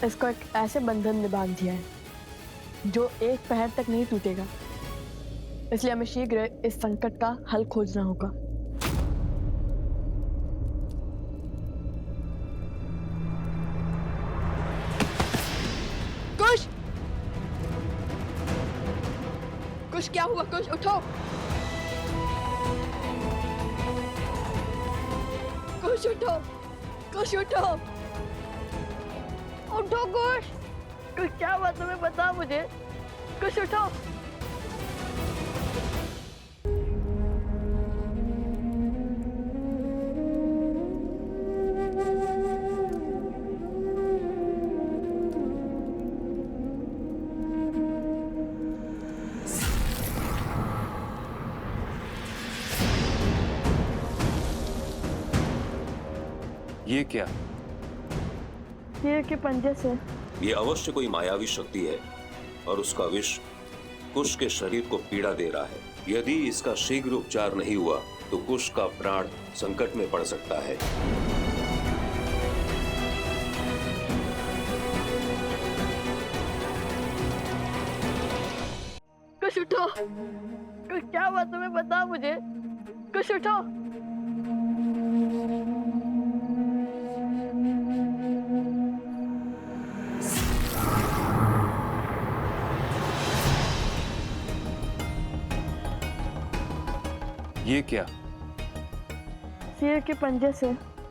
इसको एक ऐसे बंधन में बांध दिया है जो एक पहर तक नहीं टूटेगा। इसलिए हमें शीघ्र इस संकट का हल खोजना होगा। कुश! कुश, क्या हुआ? कुश, उठो! कुश, उठो! कुश, उठो! उठो कुश! कुश, क्या हुआ तुम्हें? बताओ मुझे। कुश, उठो! ये क्या? शेर के पंजे से। ये अवश्य कोई मायावी शक्ति है और उसका विष कुश के शरीर को पीड़ा दे रहा है। यदि इसका शीघ्र उपचार नहीं हुआ तो कुश का प्राण संकट में पड़ सकता है। कुश, उठो! कुश, क्या हुआ तुम्हें? बताओ मुझे। कुश, उठो! ये क्या? शेर के पंजे से।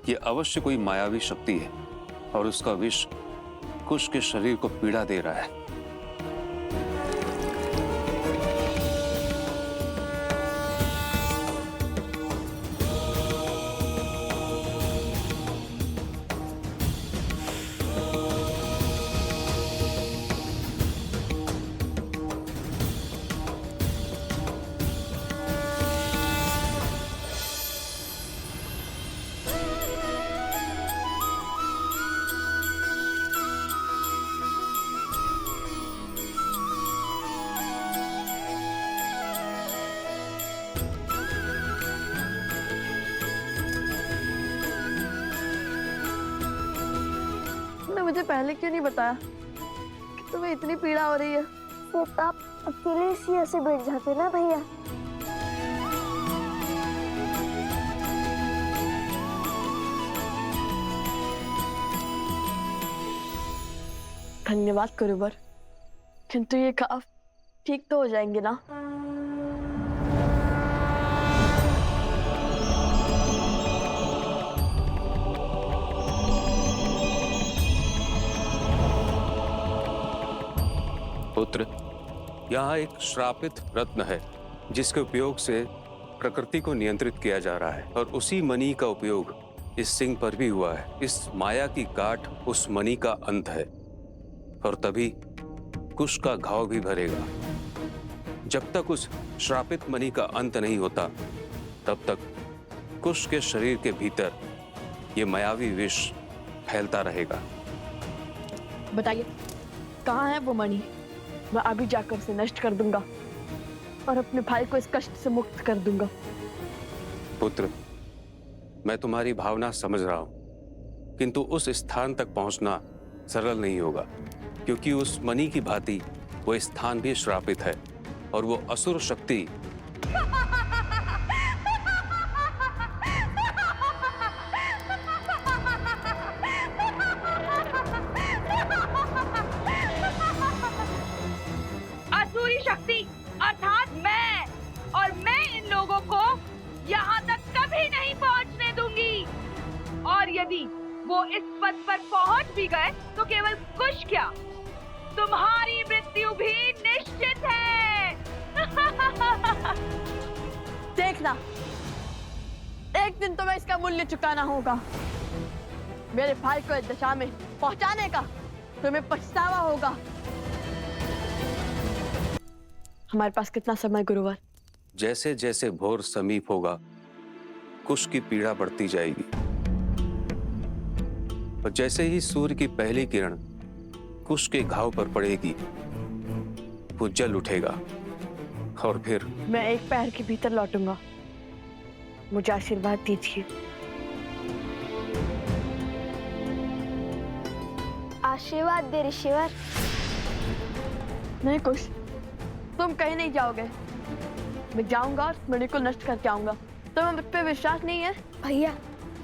ये अवश्य कोई मायावी शक्ति है और उसका विष कुश के शरीर को पीड़ा दे रहा है। तुमने मुझे पहले क्यों नहीं बताया कि तुम्हें इतनी पीड़ा हो रही है? सिर्फ आप अकेले इसी ऐसे बैठ जाते ना भैया। धन्यवाद गुरुवर, किंतु ये घाव ठीक तो हो जाएंगे ना? पुत्र, यहाँ एक श्रापित रत्न है जिसके उपयोग से प्रकृति को नियंत्रित किया जा रहा है और उसी मणि का उपयोग इस सिंह पर भी हुआ है। इस माया की गांठ उस मणि का अंत है और तभी कुश का घाव भी भरेगा। जब तक उस श्रापित मणि का अंत नहीं होता तब तक कुश के शरीर के भीतर ये मायावी विष फैलता रहेगा। बताइए, कहाँ है वो मणि? मैं अभी जाकर उसे नष्ट कर दूंगा और अपने भाई को इस कष्ट से मुक्त कर दूंगा। पुत्र, मैं तुम्हारी भावना समझ रहा हूं, किंतु उस स्थान तक पहुंचना सरल नहीं होगा, क्योंकि उस मणि की भांति वो स्थान भी श्रापित है और वो असुर शक्ति असुरी शक्ति अर्थात मैं, और मैं इन लोगों को यहाँ तक कभी नहीं पहुँचने दूंगी। और यदि वो इस पद पर पहुँच भी गए तो केवल कुश क्या, तुम्हारी मृत्यु भी निश्चित है। देखना, एक दिन तुम्हें इसका मूल्य चुकाना होगा। मेरे भाई को इस दशा में पहुंचाने का तुम्हें पछतावा होगा। हमारे पास कितना समय गुरुवर? जैसे जैसे भोर समीप होगा कुश की पीड़ा बढ़ती जाएगी और जैसे ही सूर्य की पहली किरण कुश के घाव पर पड़ेगी वो जल उठेगा और फिर मैं एक पैर के भीतर लौटूंगा। मुझे आशीर्वाद दीजिए। आशीर्वाद दे ऋषिवर। नहीं कुश, तुम कहीं नहीं जाओगे। मैं जाऊंगा और मणि को नष्ट करके आऊंगा। तुम्हें मुझ पे विश्वास नहीं है? भैया,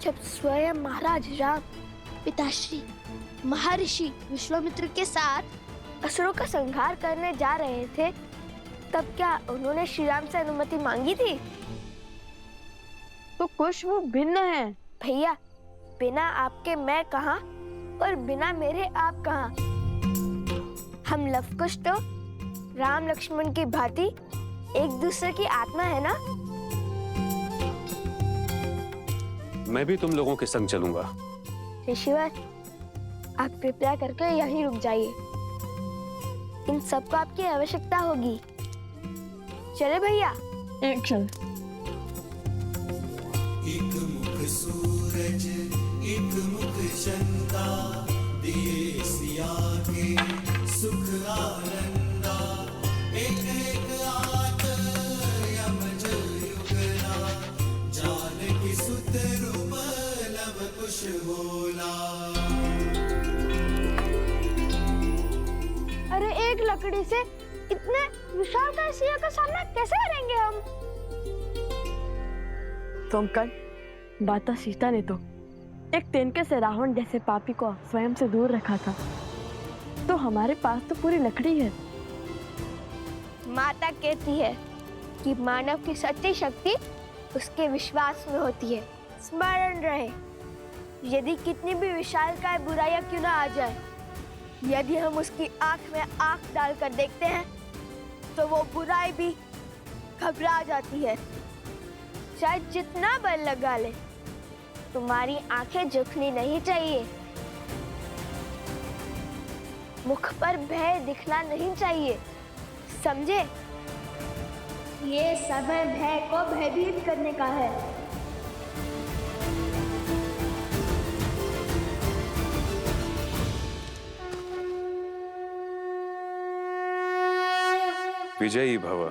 जब स्वयं महाराज राम पिताश्री महर्षि विश्वामित्र के साथ असुरों का संहार करने जा रहे थे, तब क्या उन्होंने श्री राम से अनुमति मांगी थी? तो कुश वो भिन्न है। भैया, बिना आपके मैं कहाँ और बिना मेरे आप कहाँ? हम लवकुश तो राम लक्ष्मण की भांति एक दूसरे की आत्मा है ना। मैं भी तुम लोगों के संग चलूंगा। ऋषिवर, आप कृपया करके यहीं रुक जाइए। इन सबको आपकी आवश्यकता होगी। चले भैया। एक क्षण। एक मुख सूरज एक मुख चंदा, दिए सिया के सुख आनंदा। एक एक आत यमज युगला, जानकी सुत रूप लव कुश होला। अरे एक लकड़ी से इतने विशालकाय सिया का सामना कैसे करेंगे हम? सोमकर्ण, माता सीता ने तो एक तिनके से रावण जैसे पापी को स्वयं से दूर रखा था, तो हमारे पास तो पूरी लकड़ी है। माता कहती है कि मानव की सच्ची शक्ति उसके विश्वास में होती है। स्मरण रहे, यदि कितनी भी विशालकाय बुराइयां क्यों ना आ जाए, यदि हम उसकी आंख में आंख डालकर देखते हैं, तो वो बुराई भी घबरा जाती है। चाहे जितना बल लगा ले, तुम्हारी आंखें झुकनी नहीं चाहिए। मुख पर भय दिखना नहीं चाहिए, समझे? ये समय भय को भयभीत करने का है। विजयी भव।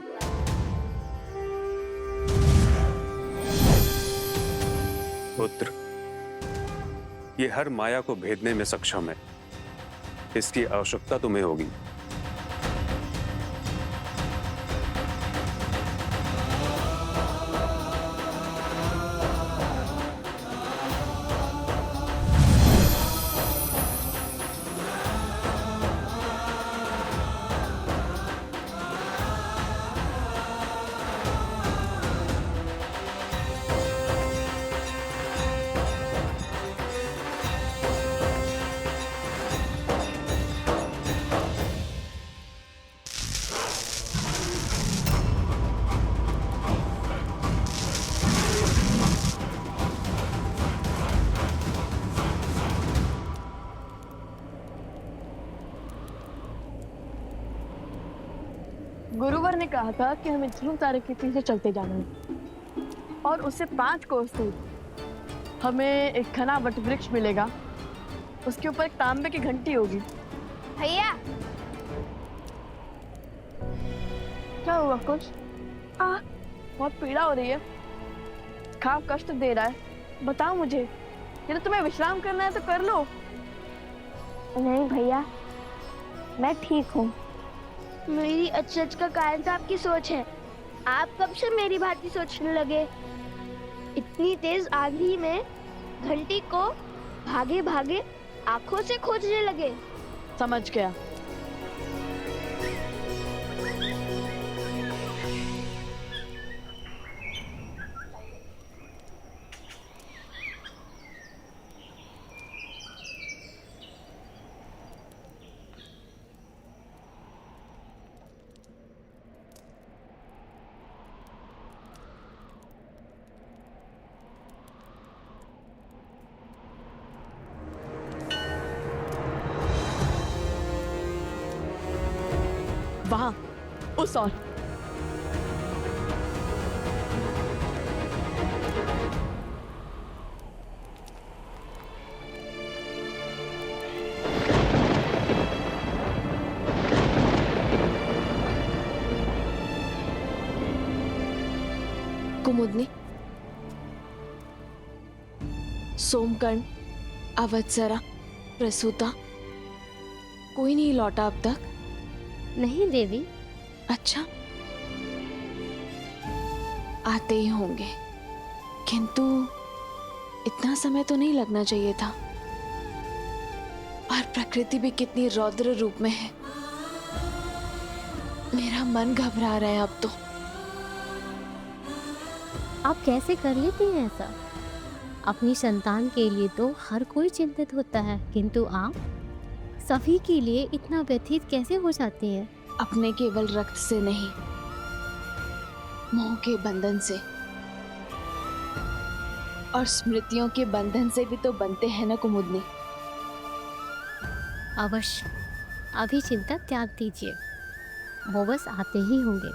पुत्र, ये हर माया को भेदने में सक्षम है। इसकी आवश्यकता तुम्हें होगी। गुरुवर ने कहा था कि हमें ध्रुव तारे के पीछे चलते जाना है, और उससे 5 कोस दूर हमें एक घना वट वृक्ष मिलेगा। उसके ऊपर एक तांबे की घंटी होगी। भैया, क्या हुआ कुछ? बहुत पीड़ा हो रही है, खाप कष्ट दे रहा है। बताओ मुझे, यदि तुम्हें विश्राम करना है तो कर लो। नहीं भैया, मैं ठीक हूँ। मेरी अचरज का कारण तो आपकी सोच है। आप कब से मेरी भांति सोचने लगे? इतनी तेज आंधी में घंटी को भागे भागे आंखों से खोजने लगे। समझ गया। वहां उस ओर। कुमुदनी, सोमकर्ण, अवत्सरा, प्रसूता, कोई नहीं लौटा अब तक? नहीं देवी। अच्छा, आते ही होंगे, किंतु इतना समय तो नहीं लगना चाहिए था। और प्रकृति भी कितनी रौद्र रूप में है। मेरा मन घबरा रहा है अब तो। आप कैसे कर लेती हैं ऐसा? अपनी संतान के लिए तो हर कोई चिंतित होता है, किंतु आप सभी के लिए इतना व्यथित कैसे हो जाती हैं? अपने केवल रक्त से नहीं, मोह के बंधन से और स्मृतियों के बंधन से भी तो बनते हैं ना कुमुदनी। अवश्य, अभी चिंता त्याग दीजिए, वो बस आते ही होंगे।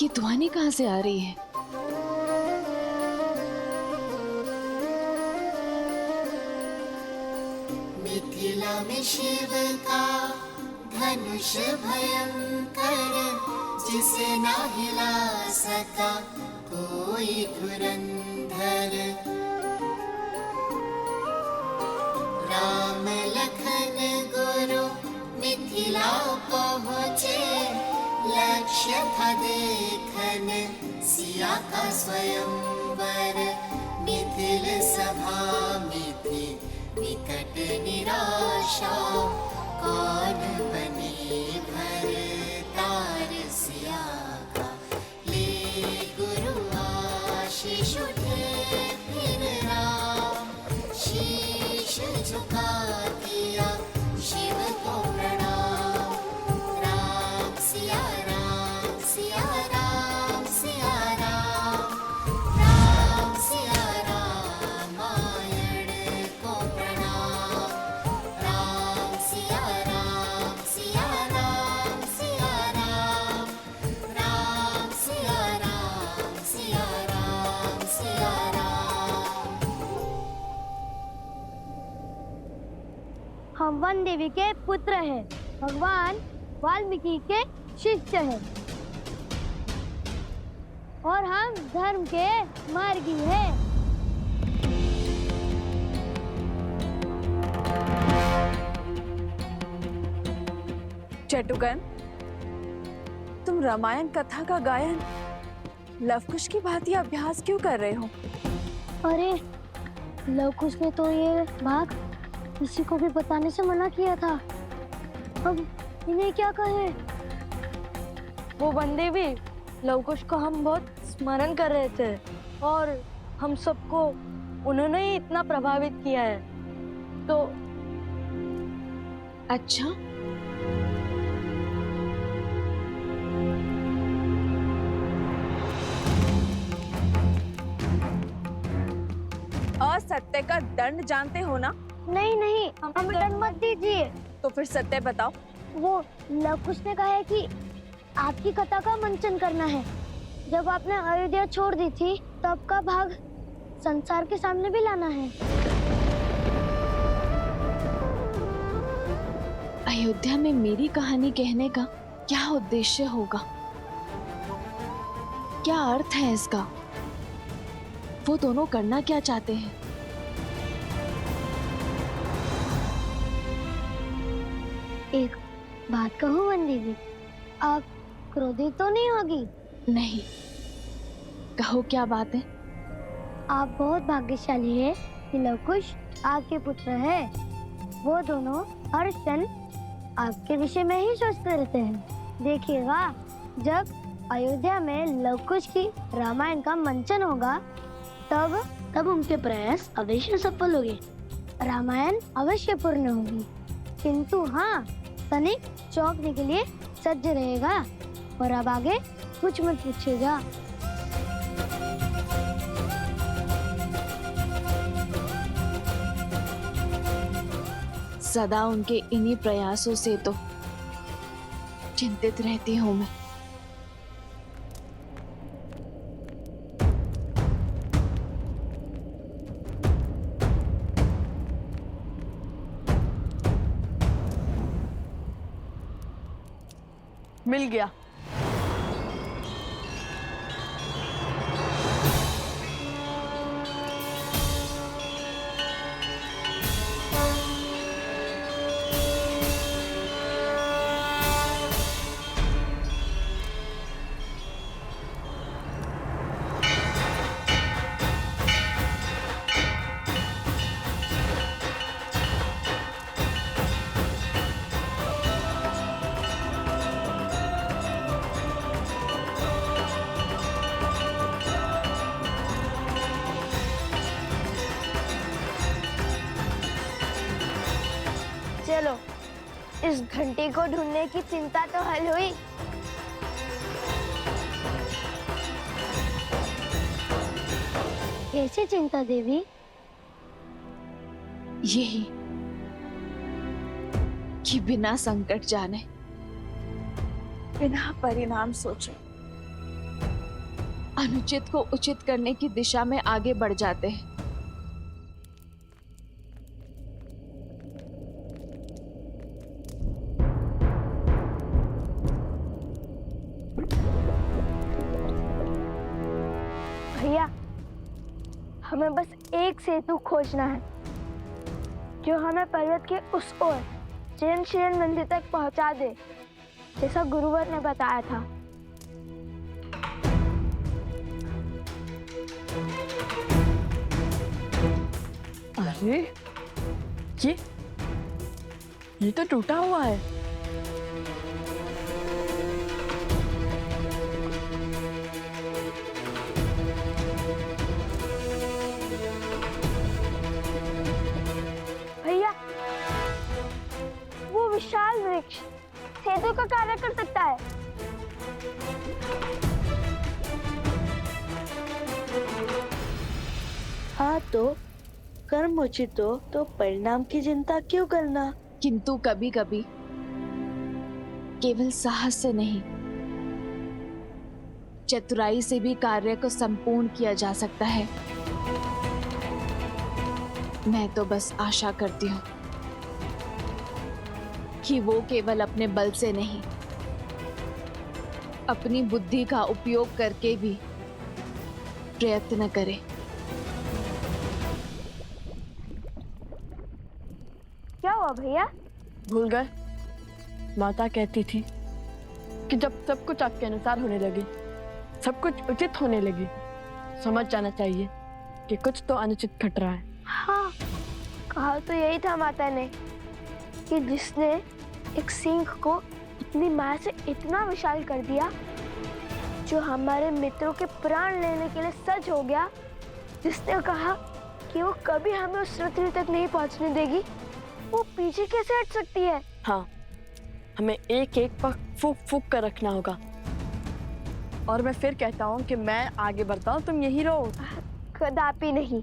ये ध्वनि कहाँ से आ रही है? मिथिला में शिव का धनुष भयंकर, जिसे ना हिला सका कोई धुरंधर। राम लखन गुरु मिथिला पहुँचे, लक्ष्य था देखन सिया का स्वयंवर। मिथिल सभा मिथि विकट निराशा, कौन बने भरतार सिया का। ले गुरु आशीष उठे फिर राम, शीश झुका दिया शिव को प्रणाम। राम सिया राम, सिया राम, सिया राम, राम सिया रामायण को प्रणाम। राम सिया राम, सिया राम, सिया राम, राम सिया राम, सिया राम, सिया राम। हम वन देवी के पुत्र हैं, भगवान वाल्मीकि के शिष्य हैं और हम धर्म के मार्गी हैं। चटुकन, तुम रामायण कथा का गायन लवकुश की भांति अभ्यास क्यों कर रहे हो? अरे लवकुश ने तो ये बात किसी को भी बताने से मना किया था, अब इन्हें क्या कहें? वो बंदे भी लवकुश को हम बहुत स्मरण कर रहे थे और हम सबको उन्होंने ही इतना प्रभावित किया है, तो अच्छा, असत्य का दंड जानते हो ना? नहीं नहीं, हमें दंड मत दीजिए। तो फिर सत्य बताओ। वो लवकुश ने कहा है कि आपकी कथा का मंचन करना है। जब आपने अयोध्या छोड़ दी थी तब का भाग संसार के सामने भी लाना है। अयोध्या में मेरी कहानी कहने का क्या उद्देश्य होगा? क्या अर्थ है इसका? वो दोनों करना क्या चाहते हैं? एक बात कहूँ वन देवी, आप क्रोधित तो नहीं होगी? नहीं, कहो क्या बात है? आप बहुत भाग्यशाली है कि लवकुश आपके पुत्र है। वो दोनों हर क्षण आपके विषय में ही सोचते रहते हैं। देखिएगा, जब अयोध्या में लवकुश की रामायण का मंचन होगा तब उनके प्रयास अवश्य सफल होंगे, रामायण अवश्य पूर्ण होगी। किंतु हाँ, तनिक चौंकने के लिए सज्ज रहेगा। और अब आगे कुछ मत पूछेगा। सदा उनके इन्हीं प्रयासों से तो चिंतित रहती हूँ मैं। मिल गया। चलो, इस घंटी को ढूंढने की चिंता तो हल हुई। कैसे चिंता देवी? यही कि बिना संकट जाने, बिना परिणाम सोचे अनुचित को उचित करने की दिशा में आगे बढ़ जाते हैं। भैया, हमें बस एक सेतु खोजना है जो हमें पर्वत के उस ओर जैन शिरन मंदिर तक पहुंचा दे, जैसा गुरुवर ने बताया था। अरे ये तो टूटा हुआ है। भैया, वो विशाल वृक्ष सेतु का कार्य कर सकता है। हाँ, तो कर्म उचित हो तो परिणाम की चिंता क्यों करना? किंतु कभी कभी केवल साहस से नहीं, चतुराई से भी कार्य को संपूर्ण किया जा सकता है। मैं तो बस आशा करती हूँ कि वो केवल अपने बल से नहीं, अपनी बुद्धि का उपयोग करके भी प्रयत्न करे। क्या हुआ भैया? भूल गए? माता कहती थी कि जब सब कुछ आपके अनुसार होने लगे, सब कुछ उचित होने लगे, समझ जाना चाहिए कि कुछ तो अनुचित घट रहा है। हाँ, कहा तो यही था माता ने कि जिसने एक सिंह को अपनी माया से इतना विशाल कर दिया, जो हमारे मित्रों के प्राण लेने के लिए सज्ज हो गया, जिसने कहा कि वो कभी हमें उस रत्न तक नहीं पहुंचने देगी, वो पीछे कैसे हट सकती है? हाँ, हमें एक एक पर फूक फूक कर रखना होगा। और मैं फिर कहता हूँ कि मैं आगे बढ़ता हूँ, तुम यही रहो। कदापि नहीं,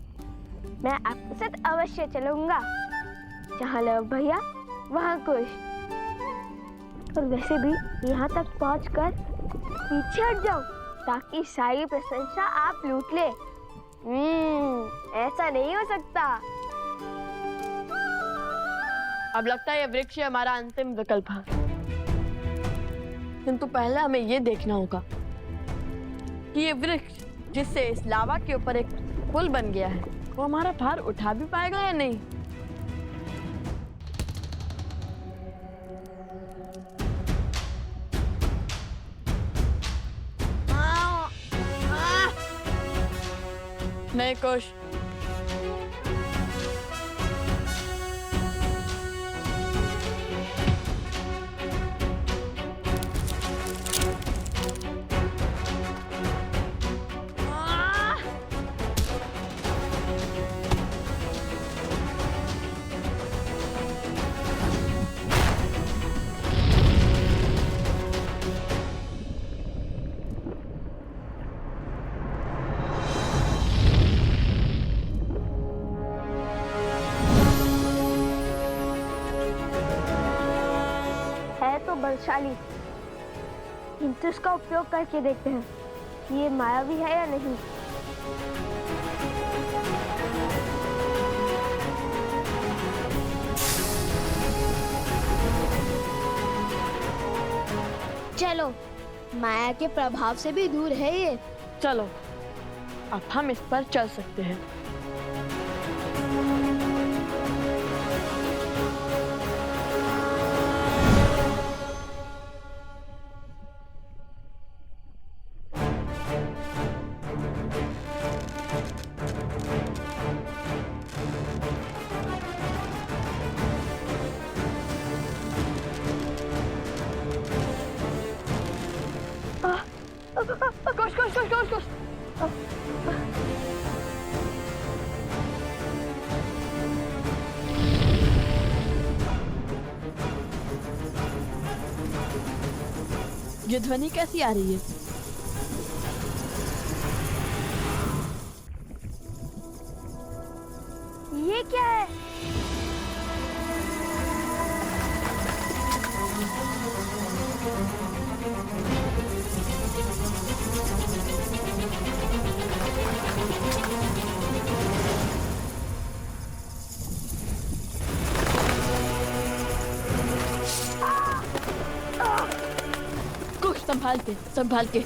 मैं आपके साथ अवश्य चलूंगा। जहाँ लव भैया वहाँ कुश। और वैसे भी यहाँ तक पहुँचकर पीछे हट जाओ ताकि सारी प्रशंसा आप लूट ले। ऐसा नहीं हो सकता। अब लगता है ये वृक्ष हमारा अंतिम विकल्प है, किंतु पहले हमें ये देखना होगा कि ये वृक्ष जिससे इस लावा के ऊपर एक पुल बन गया है, वो हमारा भार उठा भी पाएगा या नहीं। नहीं कुश, बलशाली, किंतु इसका उपयोग करके देखते हैं कि ये मायावी है या नहीं। चलो, माया के प्रभाव से भी दूर है ये। चलो अब हम इस पर चल सकते हैं। कुछ ये ध्वनि कैसी आ रही है? ये क्या है? कुछ संभाल के।